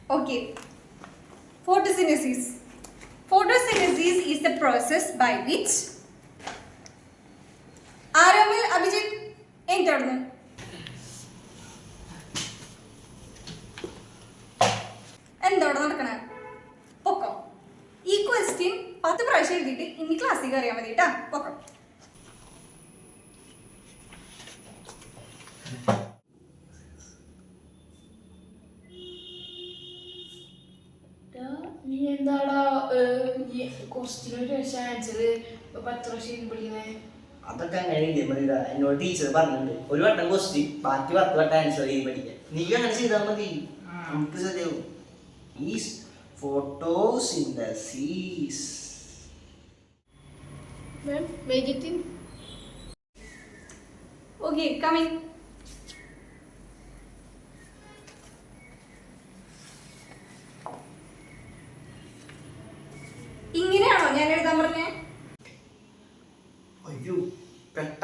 Okay. Photosynthesis. Photosynthesis is the process by which ആരോമൽ അഭിജിത്ത് എന്താണ് എന്തോടെ നടക്കണേ പൊക്കം. ഈ ക്വസ്റ്റ്യൻ 10 പ്രാവശ്യം എഴുതിയിട്ട് ഇനി ക്ലാസ്സിൽ കയറിയാൽ മതി കേട്ടാ. പൊക്കം. നീ എന്താടാ ക്വസ്റ്റ്യനൊരു ആൻസർ 10 പ്രാവശ്യം പഠിക്കുന്നേ? അതൊക്കെ അങ്ങനെ മതിടാ. എന്നോട് ടീച്ചർ പറഞ്ഞിട്ടുണ്ട്, ഒരു വട്ടം ക്വസ്റ്റ്യൻ ബാക്കി 10 വട്ടം ആൻസർ ചെയ്ത് പഠിക്കാൻ. നീ അങ്ങനെ ചെയ്താൽ മതി, നമുക്ക് ശരിയാവും. Is photosynthesis. Okay, coming. ഇങ്ങനെയാണോ ഞാൻ എഴുതാൻ പറഞ്ഞേ? അയ്യോ പെട്ട.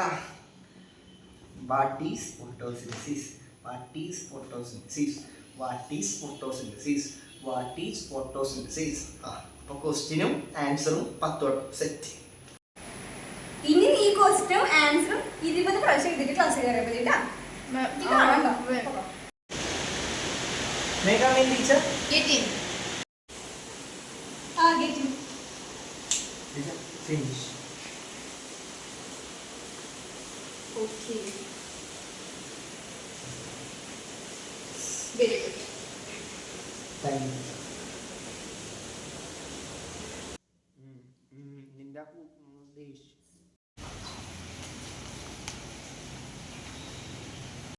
What is photosynthesis? What is photosynthesis? What is photosynthesis? What is photosynthesis? അപ്പോൾ ക്വസ്റ്റ്യനും ആൻസറും 10 വട്ടം സെറ്റ്. ഇനി ഈ ക്വസ്റ്റ്യനും ആൻസറും 20 പ്രാവശ്യം എഴുതിയിട്ട് ക്ലാസ്സിൽ കയറിയാൽ മതി കേട്ടാ. May I come in, teacher? Get in. Get in. Teacher, finish. Okay. Very good. Thank you.